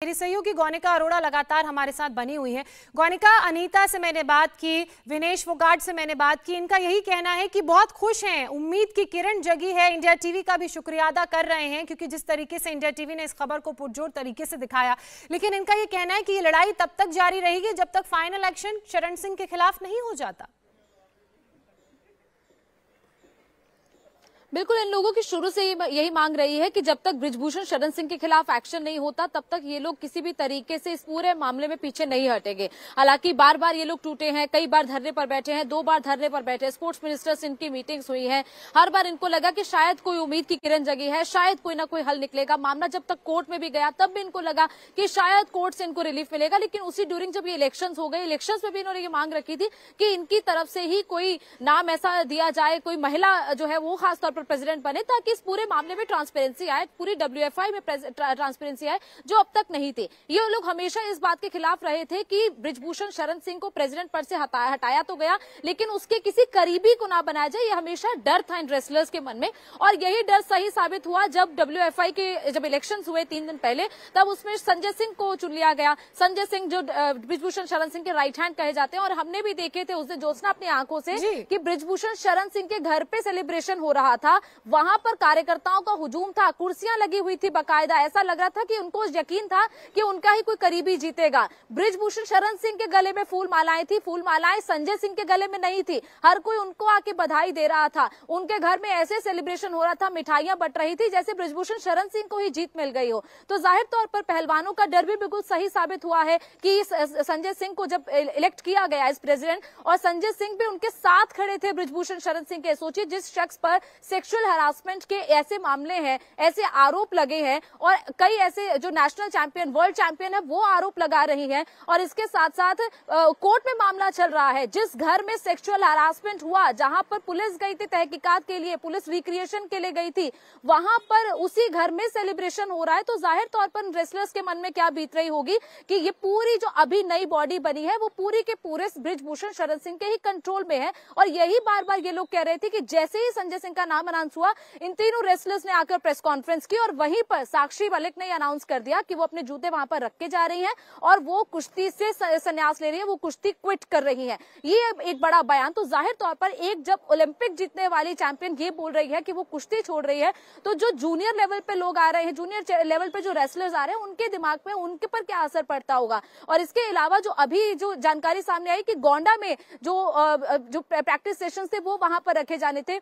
मेरी सहयोगी गौनिका अरोड़ा लगातार हमारे साथ बनी हुई है। गौनिका, अनीता से मैंने बात की, विनेश फोगाट से मैंने बात की, इनका यही कहना है कि बहुत खुश हैं, उम्मीद की किरण जगी है। इंडिया टीवी का भी शुक्रिया अदा कर रहे हैं क्योंकि जिस तरीके से इंडिया टीवी ने इस खबर को पुरजोर तरीके से दिखाया। लेकिन इनका ये कहना है कि ये लड़ाई तब तक जारी रहेगी जब तक फाइनल एक्शन शरण सिंह के खिलाफ नहीं हो जाता। बिल्कुल, इन लोगों की शुरू से यही मांग रही है कि जब तक बृजभूषण शरण सिंह के खिलाफ एक्शन नहीं होता तब तक ये लोग किसी भी तरीके से इस पूरे मामले में पीछे नहीं हटेंगे। हालांकि बार बार ये लोग टूटे हैं, कई बार धरने पर बैठे हैं, 2 बार धरने पर बैठे, स्पोर्ट्स मिनिस्टर से इनकी मीटिंग्स हुई है। हर बार इनको लगा कि शायद कोई उम्मीद की किरण जगी है, शायद कोई ना कोई हल निकलेगा। मामला जब तक कोर्ट में भी गया तब भी इनको लगा कि शायद कोर्ट से इनको रिलीफ मिलेगा। लेकिन उसी ड्यूरिंग जब ये इलेक्शन हो गए, इलेक्शन में भी इन्होंने ये मांग रखी थी कि इनकी तरफ से ही कोई नाम ऐसा दिया जाए, कोई महिला जो है वो खासतौर पर प्रेसिडेंट बने ताकि इस पूरे मामले में ट्रांसपेरेंसी आए, पूरी WFI में ट्रांसपेरेंसी आए, जो अब तक नहीं थी। ये लोग हमेशा इस बात के खिलाफ रहे थे कि बृजभूषण शरण सिंह को प्रेसिडेंट पद से हटाया तो गया, लेकिन उसके किसी करीबी को ना बनाया जाए, ये हमेशा डर था इन रेसलर्स के मन में। और यही डर सही साबित हुआ जब WFI के जब इलेक्शन हुए 3 दिन पहले, तब उसमें संजय सिंह को चुन लिया गया। संजय सिंह जो बृजभूषण शरण सिंह के राइट हैंड कहे जाते हैं, और हमने भी देखे थे उस दिन ज्योत्सना अपनी आंखों से कि बृजभूषण शरण सिंह के घर पे सेलिब्रेशन हो रहा था, वहां पर कार्यकर्ताओं का हुजूम था, कुर्सियां लगी हुई थी बकायदा। ऐसा लग रहा था कि उनको यकीन था कि उनका ही कोई करीबी जीतेगा। बृजभूषण शरण सिंह के गले में फूल मालाएं थी, फूल मालाएं संजय सिंह के गले में नहीं थी। हर कोई उनको आके बधाई दे रहा था, उनके घर में ऐसे सेलिब्रेशन हो रहा था, मिठाइयां बट रही थी जैसे बृजभूषण शरण सिंह को ही जीत मिल गई हो। तो जाहिर तौर पर पहलवानों का डर भी बिल्कुल सही साबित हुआ है कि संजय सिंह को जब इलेक्ट किया गया एज प्रेसिडेंट, और संजय सिंह भी उनके साथ खड़े थे बृजभूषण शरण सिंह के। सोचिए, जिस शख्स पर सेक्सुअल हरासमेंट के ऐसे मामले हैं, ऐसे आरोप लगे हैं, और कई ऐसे जो नेशनल चैंपियन, वर्ल्ड चैंपियन है, वो आरोप लगा रही हैं, और इसके साथ साथ कोर्ट में मामला चल रहा है। जिस घर में सेक्सुअल हरासमेंट हुआ, जहां पर पुलिस गई थी तहकीकात के लिए, पुलिस रिक्रिएशन के लिए गई थी, वहां पर उसी घर में सेलिब्रेशन हो रहा है। तो जाहिर तौर पर रेसलर्स के मन में क्या बीत रही होगी कि ये पूरी जो अभी नई बॉडी बनी है वो पूरी के पूरे बृजभूषण शरण सिंह के ही कंट्रोल में है। और यही बार बार ये लोग कह रहे थे कि जैसे ही संजय सिंह का नाम अनाउंस हुआ, इन तीनों रेसलर्स ने आकर प्रेस कॉन्फ्रेंस की, और वहीं पर साक्षी मलिक ने अनाउंस कर दिया कि वो अपने जूते वहां पर रख के जा रही हैं और वो कुश्ती से संन्यास ले रही है, वो कुश्ती क्विट कर रही हैं। ये एक बड़ा बयान। तो जाहिर तौर पर एक जब ओलंपिक जीतने वाली चैंपियन ये बोल रही है कि वो कुश्ती छोड़ रही है, तो जो जूनियर लेवल पे लोग आ रहे हैं, जूनियर लेवल पे जो रेसलर्स आ रहे हैं, उनके दिमाग में उनके पर क्या असर पड़ता होगा। और इसके अलावा जो अभी जो जानकारी सामने आई कि गोंडा में जो प्रैक्टिस सेशंस थे वो वहां पर रखे जाने थे,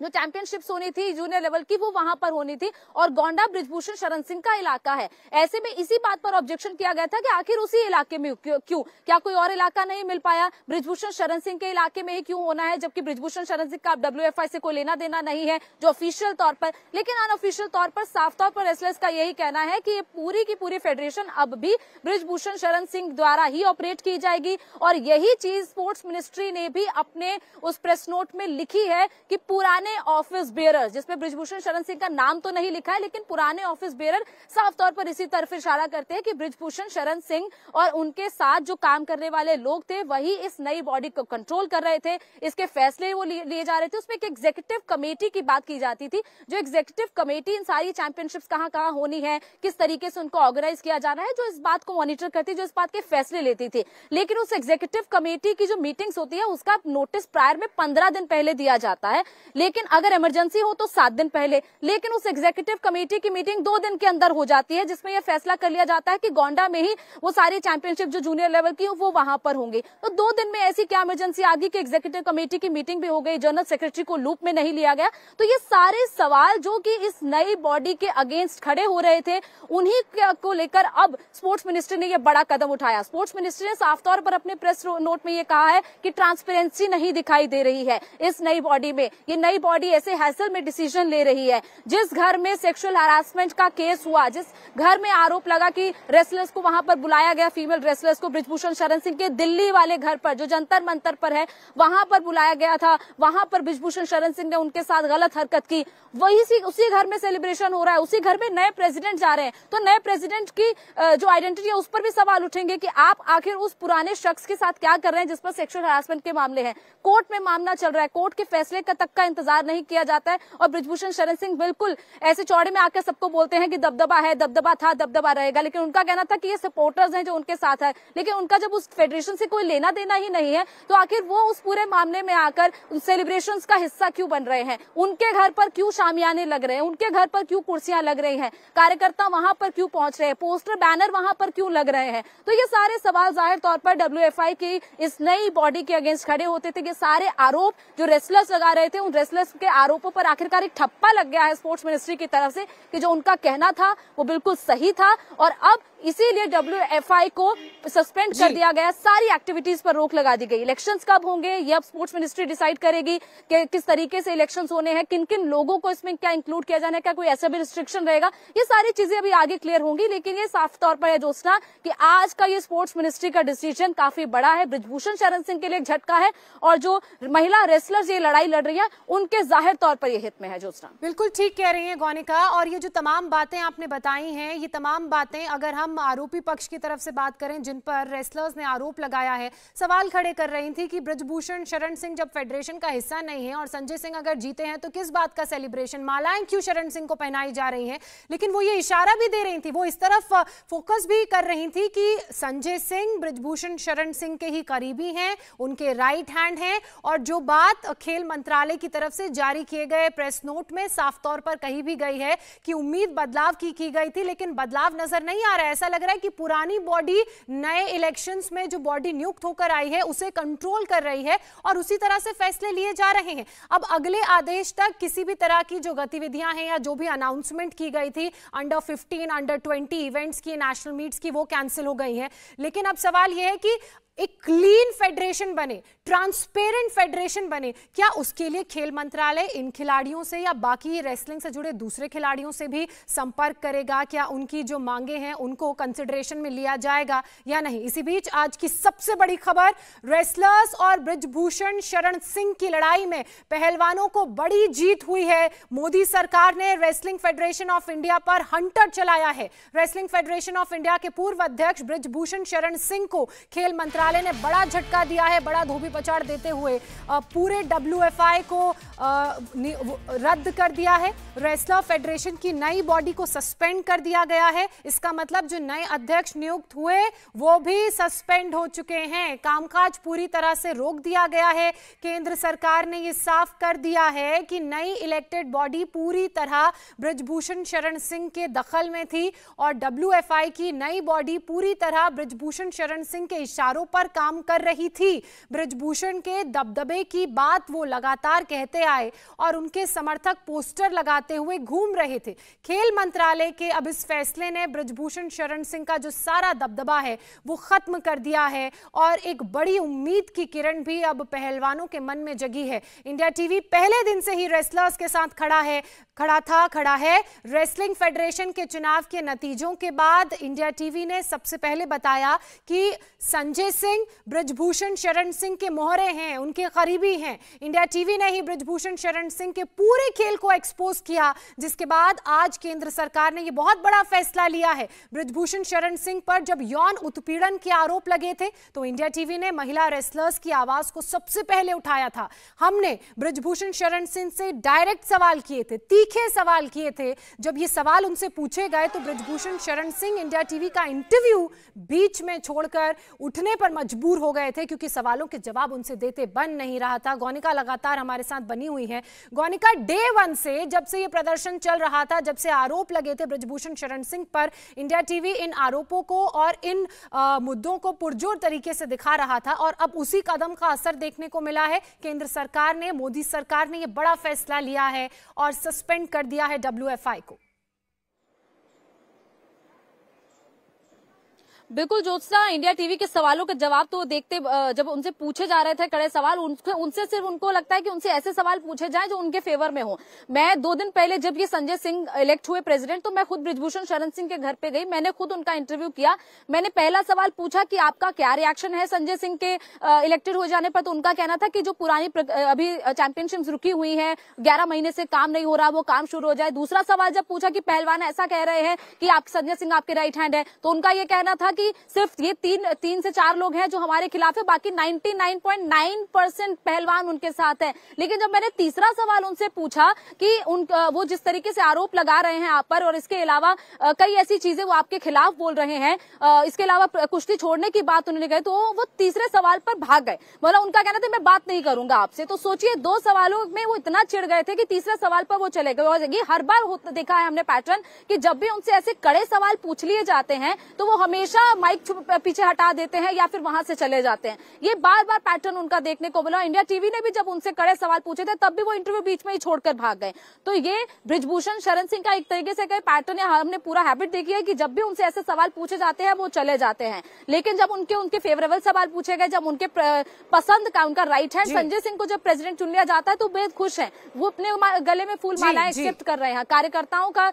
जो चैंपियनशिप्स होनी थी जूनियर लेवल की वो वहां पर होनी थी, और गोंडा बृजभूषण शरण सिंह का इलाका है। ऐसे में इसी बात पर ऑब्जेक्शन किया गया था कि आखिर उसी इलाके में क्यों, क्या कोई और इलाका नहीं मिल पाया, बृजभूषण शरण सिंह के इलाके में ही क्यों होना है, जबकि बृजभूषण शरण सिंह का WFI से कोई लेना देना नहीं है जो ऑफिशियल तौर पर। लेकिन अनऑफिशियल तौर पर, साफ तौर पर रेसलर्स का यही कहना है कि ये पूरी की पूरी फेडरेशन अब भी बृजभूषण शरण सिंह द्वारा ही ऑपरेट की जाएगी। और यही चीज स्पोर्ट्स मिनिस्ट्री ने भी अपने उस प्रेस नोट में लिखी है कि पुराने ऑफिस बेयरर्स, जिसमें बृजभूषण शरण सिंह का नाम तो नहीं लिखा है, लेकिन पुराने ऑफिस बेयरर साफ तौर पर इसी तरफ इशारा करते हैं कि बृजभूषण शरण सिंह और उनके साथ जो काम करने वाले लोग थे वही इस नई बॉडी को कंट्रोल कर रहे थे, इसके फैसले वो लिए जा रहे थे। उसमें एक एग्जीक्यूटिव कमेटी की बात की जाती थी, जो एग्जीक्यूटिव कमेटी इन सारी चैंपियनशिप्स कहां होनी है, किस तरीके से उनको ऑर्गेनाइज किया जाना है, जो इस बात को मॉनिटर करती, जो इस बात के फैसले लेती थी। लेकिन उस एग्जीक्यूटिव कमेटी की जो मीटिंग्स होती है उसका नोटिस प्रायर में 15 दिन पहले दिया जाता है, लेकिन अगर इमरजेंसी हो तो 7 दिन पहले। लेकिन उस एग्जीक्यूटिव कमेटी की मीटिंग 2 दिन के अंदर हो जाती है, जिसमें यह फैसला कर लिया जाता है कि गोंडा में ही वो सारी चैंपियनशिप जो जूनियर लेवल की वो वहां पर होंगी। तो 2 दिन में ऐसी क्या इमरजेंसी आ गई कि एग्जीक्यूटिव कमेटी की मीटिंग भी हो गई, जनरल सेक्रेटरी को लूप में नहीं लिया गया। तो ये सारे सवाल जो कि इस नई बॉडी के अगेंस्ट खड़े हो रहे थे, उन्हीं को लेकर अब स्पोर्ट्स मिनिस्ट्री ने यह बड़ा कदम उठाया। स्पोर्ट्स मिनिस्ट्री ने साफ तौर पर अपने प्रेस नोट में यह कहा है कि ट्रांसपेरेंसी नहीं दिखाई दे रही है इस नई बॉडी में। ये नई बॉडी ऐसे हैसल में डिसीजन ले रही है। जिस घर में सेक्सुअल हरासमेंट का केस हुआ, जिस घर में आरोप लगा कि रेसलर्स को वहां पर बुलाया गया, फीमेल रेसलर्स को बृजभूषण शरण सिंह के दिल्ली वाले घर पर जो जंतर मंतर पर है वहां पर बुलाया गया था, वहां पर बृजभूषण शरण सिंह ने उनके साथ गलत हरकत की, उसी घर में सेलिब्रेशन हो रहा है, उसी घर में नए प्रेसिडेंट जा रहे हैं। तो नए प्रेसिडेंट की जो आइडेंटिटी है उस पर भी सवाल उठेंगे कि आप आखिर उस पुराने शख्स के साथ क्या कर रहे हैं जिस पर सेक्सुअल हरासमेंट के मामले हैं। कोर्ट में मामला चल रहा है, कोर्ट के फैसले तक का इंतजार इंतजार नहीं किया जाता है। और बृजभूषण शरण सिंह बिल्कुल ऐसे चौड़े में आकर सबको बोलते हैं कि दबदबा है, दबदबा था, दबदबा रहेगा, लेकिन उनका कहना था कि ये सपोर्टर्स हैं जो उनके साथ है, लेकिन उनका जब उस फेडरेशन से कोई लेना देना ही नहीं है तो आखिर वो उस पूरे मामले में आकर सेलिब्रेशंस का हिस्सा क्यों बन रहे हैं? उनके घर पर क्यों शामियाने लग रहे हैं? उनके घर पर क्यों कुर्सियां लग रही हैं? कार्यकर्ता वहां पर क्यों पहुंच रहे हैं? पोस्टर बैनर वहां पर क्यों लग रहे हैं? तो ये सारे सवाल जाहिर तौर पर WFI की इस नई बॉडी के अगेंस्ट खड़े होते थे। ये सारे आरोप जो रेसलर्स लगा रहे थे, उन रेसलर्स के आरोपों पर आखिरकार एक ठप्पा लग गया है स्पोर्ट्स मिनिस्ट्री की तरफ से कि जो उनका कहना था वो बिल्कुल सही था। और अब इसीलिए WFI को सस्पेंड कर दिया गया, सारी एक्टिविटीज पर रोक लगा दी गई। इलेक्शंस कब होंगे ये अब स्पोर्ट्स मिनिस्ट्री डिसाइड करेगी कि किस तरीके से इलेक्शंस होने हैं, किन किन लोगों को इसमें क्या इंक्लूड किया जाना है, क्या कोई ऐसा भी रिस्ट्रिक्शन रहेगा, ये सारी चीजें अभी आगे क्लियर होंगी। लेकिन ये साफ तौर पर है ज्योत्सना कि आज का ये स्पोर्ट्स मिनिस्ट्री का डिसीजन काफी बड़ा है, बृजभूषण शरण सिंह के लिए एक झटका है और जो महिला रेसलर्स ये लड़ाई लड़ रही है उनके जाहिर तौर पर ये हित में है। ज्योत्सना बिल्कुल ठीक कह रही है गौनिका, और ये जो तमाम बातें आपने बताई हैं, ये तमाम बातें अगर हम आरोपी पक्ष की तरफ से बात करें जिन पर रेसलर्स ने आरोप लगाया है, सवाल खड़े कर रही थी कि बृजभूषण शरण सिंह जब फेडरेशन का हिस्सा नहीं है और संजय सिंह अगर जीते हैं तो किस बात का सेलिब्रेशन, मालाएं क्यों शरण सिंह को पहनाई जा रही हैं। लेकिन वो ये इशारा भी दे रही थी, वो इस तरफ फोकस भी कर रही थी कि संजय सिंह बृजभूषण शरण सिंह के ही करीबी हैं, उनके राइट हैंड हैं। और जो बात खेल मंत्रालय की तरफ से जारी किए गए प्रेस नोट में साफ तौर पर कही भी गई है कि उम्मीद बदलाव की गई थी, लेकिन बदलाव नजर नहीं आ रहा है। ऐसा लग रहा है कि पुरानी बॉडी नए इलेक्शंस में जो बॉडी नियुक्त होकर आई है उसे कंट्रोल कर रही है और उसी तरह से फैसले लिए जा रहे हैं। अब अगले आदेश तक किसी भी तरह की जो गतिविधियां हैं या जो भी अनाउंसमेंट की गई थी अंडर 15, अंडर 20 इवेंट्स की, नेशनल मीट्स की, वो कैंसिल हो गई हैं। लेकिन अब सवाल यह है कि एक क्लीन फेडरेशन बने, ट्रांसपेरेंट फेडरेशन बने, क्या उसके लिए खेल मंत्रालय इन खिलाड़ियों से या बाकी रेसलिंग से जुड़े दूसरे खिलाड़ियों से भी संपर्क करेगा? क्या उनकी जो मांगे हैं उनको कंसिडरेशन में लिया जाएगा या नहीं? इसी बीच आज की सबसे बड़ी खबर, रेसलर्स और बृजभूषण शरण सिंह की लड़ाई में पहलवानों को बड़ी जीत हुई है। मोदी सरकार ने रेसलिंग फेडरेशन ऑफ इंडिया पर हंटर चलाया है। रेसलिंग फेडरेशन ऑफ इंडिया के पूर्व अध्यक्ष बृजभूषण शरण सिंह को खेल मंत्रालय ने बड़ा झटका दिया है, बड़ा धोबी पछाड़ देते हुए पूरे WFI को रद्द कर दिया है। रेसलर फेडरेशन की नई बॉडी को सस्पेंड कर दिया गया है। इसका मतलब जो नए अध्यक्ष नियुक्त हुए वो भी सस्पेंड हो चुके हैं। कामकाज पूरी तरह से रोक दिया गया है। केंद्र सरकार ने ये साफ कर दिया है कि नई इलेक्टेड बॉडी पूरी तरह बृजभूषण शरण सिंह के दखल में थी और WFI की नई बॉडी पूरी तरह बृजभूषण शरण सिंह के इशारों पर काम कर रही थी। बृजभूषण के दबदबे की बात वो लगातार कहते आए और उनके समर्थक पोस्टर लगाते हुए घूम रहे थे। खेल मंत्रालय के अब इस फैसले ने बृजभूषण शरण सिंह का जो सारा दबदबा है वो खत्म कर दिया है और एक बड़ी उम्मीद की किरण भी अब पहलवानों के मन में जगी है। इंडिया टीवी पहले दिन से ही रेसलर्स के साथ खड़ा है। रेसलिंग फेडरेशन के चुनाव के नतीजों के बाद इंडिया टीवी ने सबसे पहले बताया कि संजय सिंह बृजभूषण शरण सिंह के मोहरे हैं, उनके करीबी हैं। इंडिया टीवी ने ही बृजभूषण शरण सिंह के पूरे खेल को एक्सपोज किया, जिसके बाद आज केंद्र सरकार ने यह बहुत बड़ा फैसला लिया है। बृजभूषण शरण सिंह पर जब यौन उत्पीड़न के आरोप लगे थे तो इंडिया टीवी ने महिला रेसलर्स की आवाज को सबसे पहले उठाया था। हमने बृजभूषण शरण सिंह से डायरेक्ट सवाल किए थे, तीखे सवाल किए थे। जब ये सवाल उनसे पूछे गए तो बृजभूषण शरण सिंह इंडिया टीवी का इंटरव्यू बीच में छोड़कर उठने पर मजबूर हो गए थे क्योंकि सवालों के जवाब उनसे देते बन नहीं रहा था। गौनिका लगातार हमारे साथ बनी हुई है। गौनिका, डे 1 से जब से ये प्रदर्शन चल रहा था, जब से आरोप लगे थे बृजभूषण शरण सिंह पर, इंडिया टीवी इन आरोपों को और इन मुद्दों को पुरजोर तरीके से दिखा रहा था और अब उसी कदम का असर देखने को मिला है। केंद्र सरकार ने, मोदी सरकार ने यह बड़ा फैसला लिया है और सस्पेंड कर दिया है WFI को। बिल्कुल ज्योत्सना, इंडिया टीवी के सवालों के जवाब तो देखते, जब उनसे पूछे जा रहे थे कड़े सवाल, उनसे सिर्फ उनको लगता है कि उनसे ऐसे सवाल पूछे जाएं जो उनके फेवर में हो। मैं 2 दिन पहले जब ये संजय सिंह इलेक्ट हुए प्रेसिडेंट तो मैं खुद बृजभूषण शरण सिंह के घर पे गई, मैंने खुद उनका इंटरव्यू किया। मैंने पहला सवाल पूछा कि आपका क्या रिएक्शन है संजय सिंह के इलेक्टेड हो जाने पर, तो उनका कहना था कि जो पुरानी अभी चैंपियनशिप रुकी हुई है, 11 महीने से काम नहीं हो रहा, वो काम शुरू हो जाए। दूसरा सवाल जब पूछा कि पहलवान ऐसा कह रहे हैं कि आप संजय सिंह आपके राइट हैंड है, तो उनका ये कहना था कि कि सिर्फ ये तीन से चार लोग हैं जो हमारे खिलाफ है, बाकी 99.9% पहलवान उनके साथ है। लेकिन जब मैंने तीसरा सवाल उनसे पूछा कि वो जिस तरीके से आरोप लगा रहे हैं आप पर और इसके अलावा कई ऐसी चीजें वो आपके खिलाफ बोल रहे हैं, इसके अलावा कुश्ती छोड़ने की बात उन्होंने कही, तो वो तीसरे सवाल पर भाग गए। बोला उनका कहना था मैं बात नहीं करूंगा आपसे। तो सोचिए 2 सवालों में वो इतना चिढ़ गए थे कि तीसरे सवाल पर वो चले गए। और ये हर बार देखा है हमने पैटर्न कि जब भी उनसे ऐसे कड़े सवाल पूछ लिए जाते हैं तो वो हमेशा माइक पीछे हटा देते हैं या फिर वहां से चले जाते हैं। ये बार बार पैटर्न उनका देखने को मिला। इंडिया टीवी ने भी जब उनसे कड़े सवाल पूछे थे तब भी वो इंटरव्यू बीच में ही छोड़कर भाग गए। तो ये बृजभूषण शरण सिंह का एक तरीके से पैटर्न है, हमने पूरा हैबिट देखी है कि जब भी उनसे ऐसे सवाल पूछे जाते हैं वो चले जाते हैं। लेकिन जब उनके फेवरेबल सवाल पूछे गए, जब उनके पसंद का उनका राइट हैंड संजय सिंह को जब प्रेसिडेंट चुन लिया जाता है तो बेहद खुश हैं। वो अपने गले में फूल मालाएं एक्सेप्ट कर रहे हैं। कार्यकर्ताओं का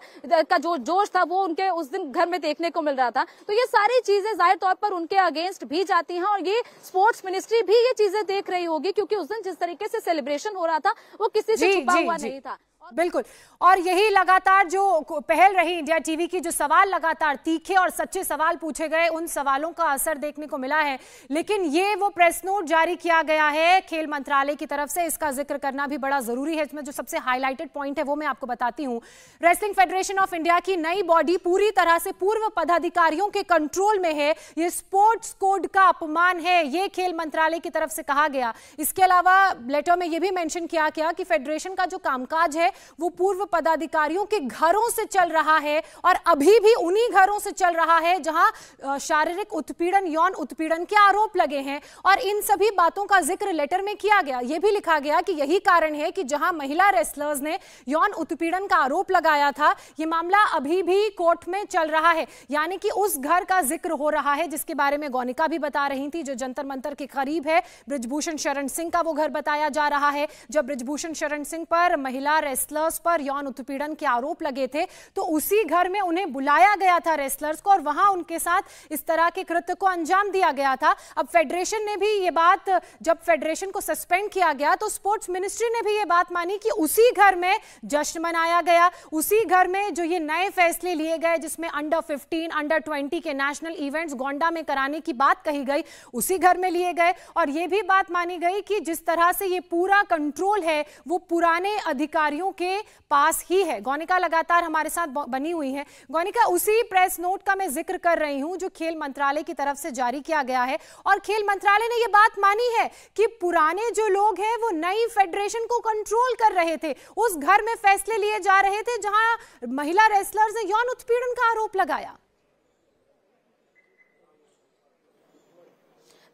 जो जोश था वो उनके उस दिन घर में देखने को मिल रहा था। तो ये सारी चीजें जाहिर तौर पर उनके अगेंस्ट भी जाती हैं और ये स्पोर्ट्स मिनिस्ट्री भी ये चीजें देख रही होगी, क्योंकि उस दिन जिस तरीके से सेलिब्रेशन हो रहा था वो किसी से छुपा हुआ नहीं था। बिल्कुल, और यही लगातार जो पहल रही इंडिया टीवी की, जो सवाल लगातार तीखे और सच्चे सवाल पूछे गए, उन सवालों का असर देखने को मिला है। लेकिन ये वो प्रेस नोट जारी किया गया है खेल मंत्रालय की तरफ से, इसका जिक्र करना भी बड़ा जरूरी है। इसमें जो सबसे हाईलाइटेड पॉइंट है वो मैं आपको बताती हूँ। रेसलिंग फेडरेशन ऑफ इंडिया की नई बॉडी पूरी तरह से पूर्व पदाधिकारियों के कंट्रोल में है। ये स्पोर्ट्स कोड का अपमान है, ये खेल मंत्रालय की तरफ से कहा गया। इसके अलावा लेटर में यह भी मेंशन किया गया कि फेडरेशन का जो कामकाज है वो पूर्व पदाधिकारियों के घरों से चल रहा है और अभी भी उन्हीं घरों से चल रहा है जहां शारीरिक उत्पीड़न, यौन उत्पीड़न के आरोप लगे हैं। और इन सभी बातों का जिक्र लेटर में किया गया। यह भी लिखा गया कि यही कारण है कि जहां महिला रेसलर्स ने यौन उत्पीड़न का आरोप लगाया था, यह मामला अभी भी कोर्ट में चल रहा है। यानी कि उस घर का जिक्र हो रहा है जिसके बारे में गौनिका भी बता रही थी, जो जंतर मंतर के करीब है। बृजभूषण शरण सिंह का वो घर बताया जा रहा है। जब बृजभूषण शरण सिंह पर महिला रेसलर्स पर यौन उत्पीड़न के आरोप लगे थे तो उसी घर में उन्हें बुलाया गया था रेसलर्स को, और वहां उनके साथ इस तरह के कृत्य को अंजाम दिया गया था। अब फेडरेशन ने भी ये बात, जब फेडरेशन को सस्पेंड किया गया तो स्पोर्ट्स मिनिस्ट्री ने भी ये बात मानी कि उसी घर में जश्न मनाया गया, उसी घर में जो ये नए फैसले लिए गए जिसमें अंडर 15, अंडर 20 के नेशनल इवेंट्स गोंडा में कराने की बात कही गई, उसी घर में लिए गए। और ये भी बात मानी गई कि जिस तरह से ये पूरा कंट्रोल है वो पुराने अधिकारियों के पास ही है। गौनिका लगातार हमारे साथ बनी हुई है। गौनिका, उसी प्रेस नोट का मैं जिक्र कर रही हूं जो खेल मंत्रालय की तरफ से जारी किया गया है, और खेल मंत्रालय ने यह बात मानी है कि पुराने जो लोग हैं वो नई फेडरेशन को कंट्रोल कर रहे थे। उस घर में फैसले लिए जा रहे थे जहां महिला रेसलर्स ने यौन उत्पीड़न का आरोप लगाया।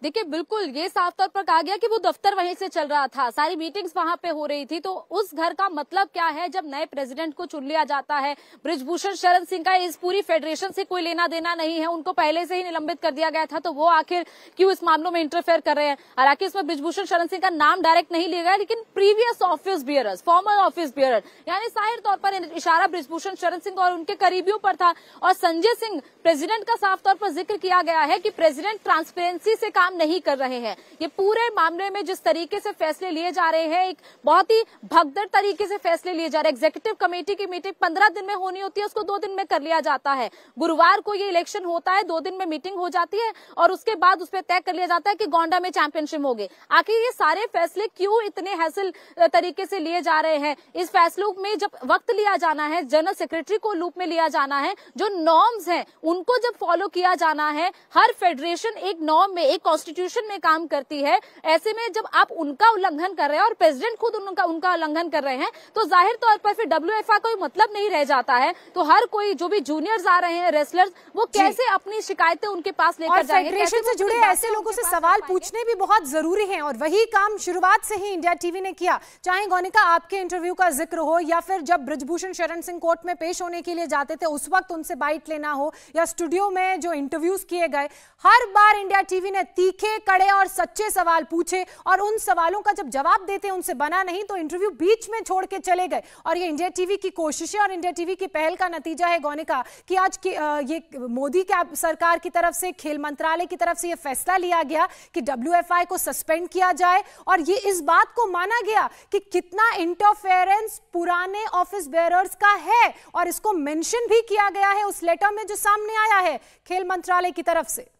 देखिए, बिल्कुल ये साफ तौर पर कहा गया कि वो दफ्तर वहीं से चल रहा था, सारी मीटिंग्स वहां पे हो रही थी। तो उस घर का मतलब क्या है जब नए प्रेसिडेंट को चुन लिया जाता है? बृजभूषण शरण सिंह का इस पूरी फेडरेशन से कोई लेना देना नहीं है, उनको पहले से ही निलंबित कर दिया गया था, तो वो आखिर क्यों इस मामलों में इंटरफेयर कर रहे हैं? हालांकि इसमें बृजभूषण शरण सिंह का नाम डायरेक्ट नहीं लिया गया, लेकिन previous office bearers, farmer office bearer, यानी जाहिर तौर पर इशारा बृजभूषण शरण सिंह और उनके करीबियों पर था। और संजय सिंह, प्रेसिडेंट का साफ तौर पर जिक्र किया गया है कि प्रेसिडेंट ट्रांसपेरेंसी से काम नहीं कर रहे हैं। ये पूरे मामले में जिस तरीके से फैसले लिए जा रहे हैं, एक बहुत ही भगदड़ तरीके से फैसले लिए जा रहे हैं। एग्जीक्यूटिव कमेटी की मीटिंग 15 दिन में होनी होती है, उसको 2 दिन में कर लिया जाता है। गुरुवार को ये इलेक्शन होता है, 2 दिन में मीटिंग हो जाती है और उसके बाद उस पर तय कर लिया जाता है कि गोंडा में चैंपियनशिप होगी। आखिर ये सारे फैसले क्यों इतने हैसल तरीके से लिए जा रहे हैं? इस फैसलों में जब वक्त लिया जाना है, जनरल सेक्रेटरी को लूप में लिया जाना है, जो नॉर्म्स हैं उनको जब फॉलो किया जाना है। हर फेडरेशन एक नॉर्म में, एक कॉन्स्टिट्यूशन में काम करती है। ऐसे में जब आप उनका उल्लंघन कर रहे हैं और प्रेसिडेंट खुद उनका उल्लंघन कर रहे हैं, तो जाहिर तौर पर फिर WFA कोई मतलब नहीं रह जाता है। तो हर कोई, जो भी जूनियर्स आ रहे हैं रेसलर्स, वो कैसे अपनी शिकायतें उनके पास लेकर जाएंगे? फेडरेशन से जुड़े ऐसे लोगों से सवाल पूछने भी बहुत जरूरी है, और वही काम शुरुआत से ही इंडिया टीवी ने किया। चाहे गौनिका आपके इंटरव्यू का जिक्र हो, या फिर जब बृजभूषण शरण सिंह कोर्ट में पेश होने के लिए जाते थे उस वक्त उनसे बाइट लेना हो, या स्टूडियो में जो इंटरव्यूज किए गए, हर बार इंडिया टीवी ने तीखे, कड़े और सच्चे सवाल पूछे और उन सवालों का जब जवाब देते उनसे बना नहीं तो इंटरव्यू बीच में छोड़ के चले गए। और ये इंडिया टीवी की कोशिशें और इंडिया टीवी की पहल का नतीजा है गौनिका कि आज ये मोदी सरकार की तरफ से, खेल मंत्रालय की तरफ से ये फैसला लिया गया कि WFI को सस्पेंड किया जाए और ये इस बात को माना गया कि कितना इंटरफेरेंस पुराने ऑफिस बेयरर्स का है और इसको मेंशन भी किया गया है उस लेटर में जो सामने आया है खेल मंत्रालय की तरफ से।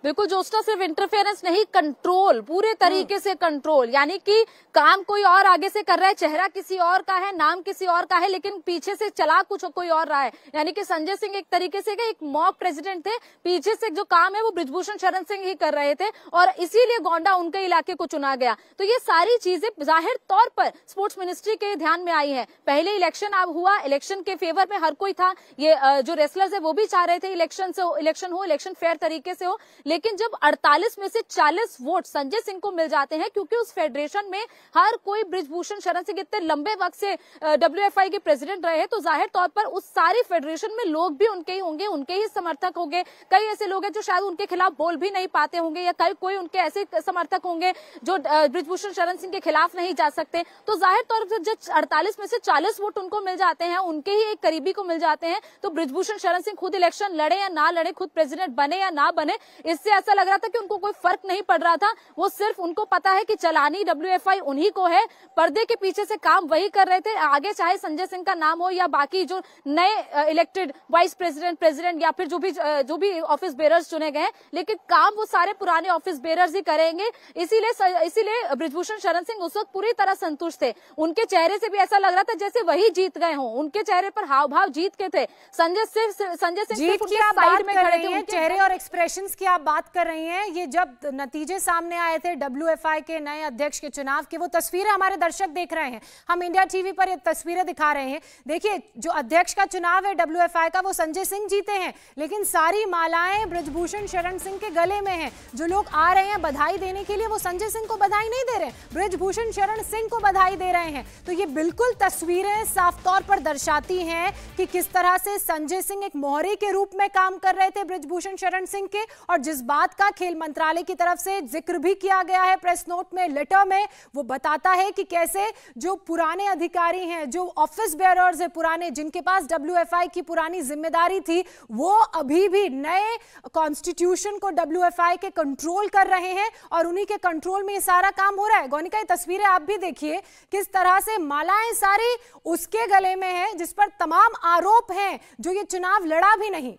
बिल्कुल जोस्टा, सिर्फ इंटरफेरेंस नहीं, कंट्रोल, पूरे तरीके से कंट्रोल, यानी कि काम कोई और आगे से कर रहा है, चेहरा किसी और का है, नाम किसी और का है, लेकिन पीछे से चला कुछ कोई और रहा है। यानी कि संजय सिंह एक तरीके से एक मॉक प्रेसिडेंट थे, पीछे से जो काम है वो बृजभूषण शरण सिंह ही कर रहे थे और इसीलिए गोंडा उनके इलाके को चुना गया। तो ये सारी चीजें जाहिर तौर पर स्पोर्ट्स मिनिस्ट्री के ध्यान में आई है। पहले इलेक्शन अब हुआ, इलेक्शन के फेवर में हर कोई था, ये जो रेसलर्स है वो भी चाह रहे थे इलेक्शन फेयर तरीके से हो, लेकिन जब 48 में से 40 वोट संजय सिंह को मिल जाते हैं, क्योंकि उस फेडरेशन में हर कोई बृजभूषण शरण सिंह इतने लंबे वक्त से WFI के प्रेसिडेंट रहे हैं, तो जाहिर तौर पर उस सारी फेडरेशन में लोग भी उनके ही होंगे, उनके ही समर्थक होंगे। कई ऐसे लोग हैं जो शायद उनके खिलाफ बोल भी नहीं पाते होंगे, या कोई उनके ऐसे समर्थक होंगे जो बृजभूषण शरण सिंह के खिलाफ नहीं जा सकते। तो जाहिर तौर पर जब 48 में से 40 वोट उनको मिल जाते हैं, उनके ही एक करीबी को मिल जाते हैं, तो बृजभूषण शरण सिंह खुद इलेक्शन लड़े या ना लड़े, खुद प्रेसिडेंट बने या ना बने, इससे ऐसा लग रहा था कि उनको कोई फर्क नहीं पड़ रहा था। वो सिर्फ उनको पता है कि चलानी WFI उन्हीं को है, पर्दे के पीछे से काम वही कर रहे थे। आगे चाहे संजय सिंह का नाम हो या बाकी जो नए इलेक्टेड वाइस प्रेसिडेंट या फिर जो भी ऑफिस बेयरर्स चुने गए, लेकिन काम वो सारे पुराने ऑफिस बेयरर्स ही करेंगे। इसीलिए बृजभूषण शरण सिंह उस वक्त पूरी तरह संतुष्ट थे। उनके चेहरे से भी ऐसा लग रहा था जैसे वही जीत गए हों, उनके चेहरे पर हाव भाव जीत के थे। संजय सिंह सिर्फ साइड में खड़े थे, चेहरे और एक्सप्रेशंस की आप बात कर रही हैं। ये जब नतीजे सामने आए थे WFI के नए अध्यक्ष के चुनाव के, वो तस्वीरें हमारे दर्शक देख रहे हैं, हम इंडिया टीवी पर ये तस्वीरें दिखा रहे हैं। देखिए, जो अध्यक्ष का चुनाव है WFI का, वो संजय सिंह जीते हैं, लेकिन सारी मालाएं बृजभूषण शरण सिंह के गले में हैं। जो लोग आ रहे हैं बधाई देने के लिए, वो संजय सिंह को बधाई नहीं दे रहे, बृजभूषण शरण सिंह को बधाई दे रहे हैं। तो ये बिल्कुल तस्वीरें साफ तौर पर दर्शाती हैं कि किस तरह से संजय सिंह एक मोहरे के रूप में काम कर रहे थे बृजभूषण शरण सिंह के, और जिस बात का खेल मंत्रालय की तरफ से जिक्र भी किया गया है प्रेस नोट में, लेटर में, वो बताता है कि कैसे जो पुराने अधिकारी हैं, जो ऑफिस बेयरर्स हैं पुराने, जिनके पास WFI की पुरानी जिम्मेदारी थी, वो अभी भी नए कॉन्स्टिट्यूशन को WFI के कंट्रोल कर रहे हैं और उन्हीं के कंट्रोल में ये सारा काम हो रहा है। गौनिका, ये तस्वीरें आप भी देखिए, किस तरह से मालाएं सारी उसके गले में है जिस पर तमाम आरोप हैं, जो ये चुनाव लड़ा भी नहीं।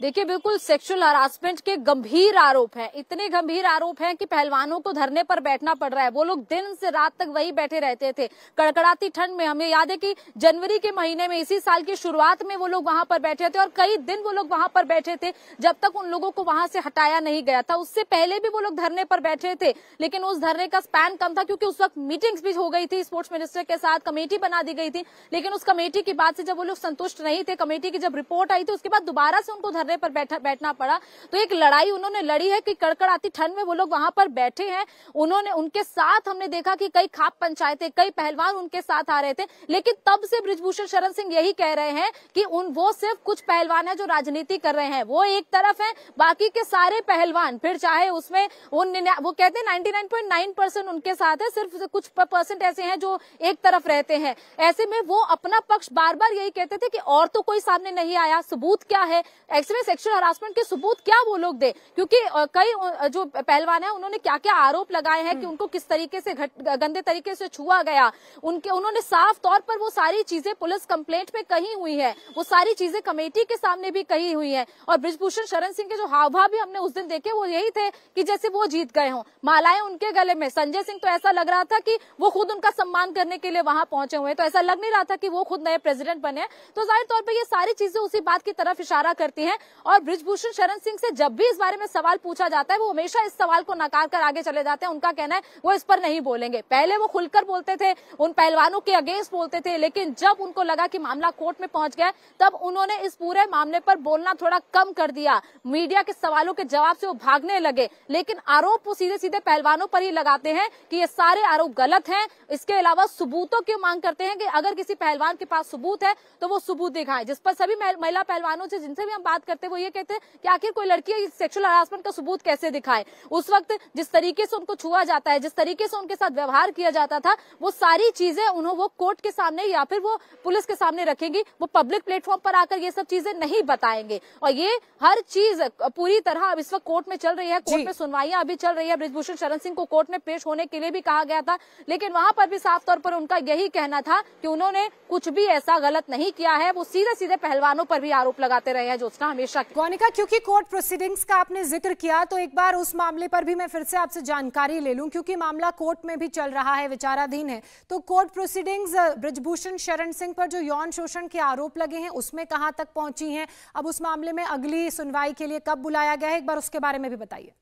देखिए, बिल्कुल सेक्सुअल हरासमेंट के गंभीर आरोप हैं, इतने गंभीर आरोप हैं कि पहलवानों को धरने पर बैठना पड़ रहा है। वो लोग दिन से रात तक वही बैठे रहते थे, कड़कड़ाती ठंड में। हमें याद है कि जनवरी के महीने में, इसी साल की शुरुआत में वो लोग वहां पर बैठे थे और कई दिन वो लोग वहां पर बैठे थे जब तक उन लोगों को वहां से हटाया नहीं गया था। उससे पहले भी वो लोग धरने पर बैठे थे, लेकिन उस धरने का स्पैन कम था, क्योंकि उस वक्त मीटिंग्स भी हो गई थी स्पोर्ट्स मिनिस्टर के साथ, कमेटी बना दी गई थी। लेकिन उस कमेटी की बात से जब वो लोग संतुष्ट नहीं थे, कमेटी की जब रिपोर्ट आई थी, उसके बाद दोबारा से उनको धरने पर बैठना पड़ा। तो एक लड़ाई उन्होंने लड़ी है कि कड़कड़ाती ठंड में वो लोग वहां पर बैठे हैं। उनके साथ हमने देखा कि कई खाप पंचायतें, कई पहलवान उनके साथ आ रहे थे, लेकिन तब से बृजभूषण शरण सिंह यही कह रहे हैं कि वो सिर्फ कुछ पहलवान है जो राजनीति कर रहे हैं, वो एक तरफ है, बाकी के सारे पहलवान, फिर चाहे उसमें वो कहते हैं 99.9% उनके साथ है, सिर्फ कुछ % ऐसे हैं जो एक तरफ रहते हैं। ऐसे में वो अपना पक्ष बार बार यही कहते थे कि और तो कोई सामने नहीं आया, सबूत क्या है, एक्चुअली सेक्सुअल हरासमेंट के सबूत क्या वो लोग दे, क्योंकि कई जो पहलवान है उन्होंने क्या क्या आरोप लगाए हैं कि उनको किस तरीके से गंदे तरीके से छुआ गया, उन्होंने साफ तौर पर वो सारी चीजें पुलिस कंप्लेंट में कही हुई है, वो सारी चीजें कमेटी के सामने भी कही हुई है। और बृजभूषण शरण सिंह के जो हाव भाव भी हमने उस दिन देखे, वो यही थे कि जैसे वो जीत गए हों, मालाएं उनके गले में। संजय सिंह तो ऐसा लग रहा था कि वो खुद उनका सम्मान करने के लिए वहां पहुंचे हुए, तो ऐसा लग नहीं रहा था कि वो खुद नए प्रेसिडेंट बने। तो जाहिर तौर पर ये सारी चीजें उसी बात की तरफ इशारा करती हैं और बृजभूषण शरण सिंह से जब भी इस बारे में सवाल पूछा जाता है वो हमेशा इस सवाल को नकार कर आगे चले जाते हैं। उनका कहना है वो इस पर नहीं बोलेंगे। पहले वो खुलकर बोलते थे, उन पहलवानों के अगेंस्ट बोलते थे, लेकिन जब उनको लगा कि मामला कोर्ट में पहुंच गया तब उन्होंने इस पूरे मामले पर बोलना थोड़ा कम कर दिया। मीडिया के सवालों के जवाब से वो भागने लगे, लेकिन आरोप वो सीधे सीधे पहलवानों पर ही लगाते हैं कि ये सारे आरोप गलत हैं। इसके अलावा सबूतों की मांग करते हैं कि अगर किसी पहलवान के पास सबूत है तो वो सबूत दिखाएं, जिस पर सभी महिला पहलवानों से जिनसे भी हम बात करते हैं वो ये कहते हैं कि आखिर कोई लड़की सेक्सुअल हरासमेंट का सबूत कैसे दिखाए। उस वक्त जिस तरीके से उनको छुआ जाता है, जिस तरीके से उनके साथ व्यवहार किया जाता था, वो सारी चीजें उन्होंने वो कोर्ट के सामने या फिर वो पुलिस के सामने रखेंगी। वो पब्लिक प्लेटफॉर्म पर आकर ये सब चीजें नहीं बताएंगे। और ये हर चीज पूरी तरह अब इस वक्त कोर्ट में चल रही है, कोर्ट में सुनवाइयां अभी चल रही है। बृजभूषण शरण सिंह को कोर्ट में पेश होने के लिए भी कहा गया था, लेकिन वहां पर भी साफ तौर पर उनका यही कहना था कि उन्होंने कुछ भी ऐसा गलत नहीं किया है। वो सीधे सीधे पहलवानों पर भी आरोप लगाते रहे हैं, जो उसका हमेशा। गोनिका, क्योंकि कोर्ट प्रोसीडिंग्स का आपने जिक्र किया तो एक बार उस मामले पर भी मैं फिर से आपसे जानकारी ले लूं, क्योंकि मामला कोर्ट में भी चल रहा है, विचाराधीन है। तो कोर्ट प्रोसीडिंग्स बृजभूषण शरण सिंह पर जो यौन शोषण के आरोप लगे हैं उसमें कहां तक पहुंची हैं? अब उस मामले में अगली सुनवाई के लिए कब बुलाया गया है, एक बार उसके बारे में भी बताइए।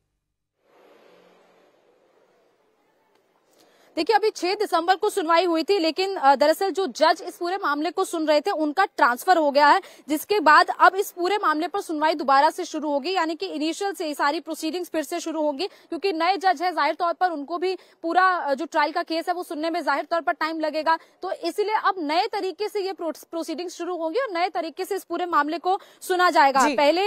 देखिए, अभी 6 दिसंबर को सुनवाई हुई थी, लेकिन दरअसल जो जज इस पूरे मामले को सुन रहे थे उनका ट्रांसफर हो गया है, जिसके बाद अब इस पूरे मामले पर सुनवाई दोबारा से शुरू होगी। यानी कि इनिशियल से सारी प्रोसीडिंग्स फिर से शुरू होंगी, क्योंकि नए जज है, जाहिर तौर पर उनको भी पूरा जो ट्रायल का केस है वो सुनने में जाहिर तौर पर टाइम लगेगा। तो इसलिए अब नए तरीके से ये प्रोसीडिंग्स शुरू होंगी और नए तरीके से इस पूरे मामले को सुना जाएगा। पहले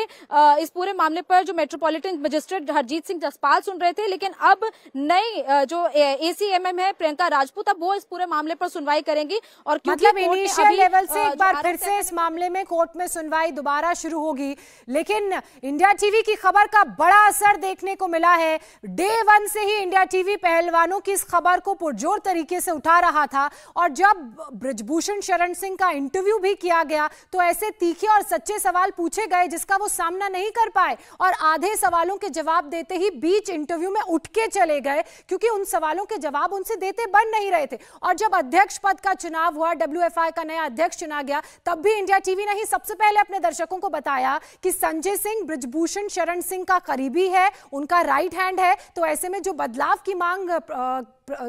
इस पूरे मामले पर जो मेट्रोपॉलिटन मजिस्ट्रेट हरजीत सिंह जसपाल सुन रहे थे, लेकिन अब नई जो ACMM है प्रियंका राजपूत, अब वो इस पूरे मामले पर सुनवाई करेंगी। और मतलब इनिशियल लेवल से एक बार फिर से इस मामले में कोर्ट में सुनवाई दोबारा शुरू होगी। लेकिन इंडिया टीवी की खबर का बड़ा असर देखने को मिला है। डे 1 से ही इंडिया टीवी पहलवानों की इस खबर को पुरजोर तरीके से उठा रहा था, और जब बृजभूषण शरण सिंह का इंटरव्यू भी किया गया तो ऐसे तीखे और सच्चे सवाल पूछे गए जिसका वो सामना नहीं कर पाए, और आधे सवालों के जवाब देते ही बीच इंटरव्यू में उठ के चले गए, क्योंकि उन सवालों के जवाब उनसे देते बन नहीं रहे थे। और जब अध्यक्ष पद का चुनाव हुआ, WFI का नया अध्यक्ष चुना गया, तब भी इंडिया टीवी ने ही सबसे पहले अपने दर्शकों को बताया कि संजय सिंह बृजभूषण शरण सिंह का करीबी है, उनका राइट हैंड है। तो ऐसे में जो बदलाव की मांग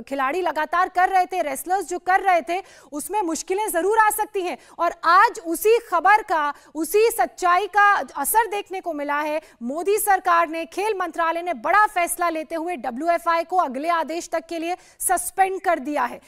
खिलाड़ी लगातार कर रहे थे, रेसलर्स जो कर रहे थे, उसमें मुश्किलें जरूर आ सकती हैं। और आज उसी खबर का, उसी सच्चाई का असर देखने को मिला है। मोदी सरकार ने, खेल मंत्रालय ने बड़ा फैसला लेते हुए WFI को अगले आदेश तक के लिए सस्पेंड कर दिया है।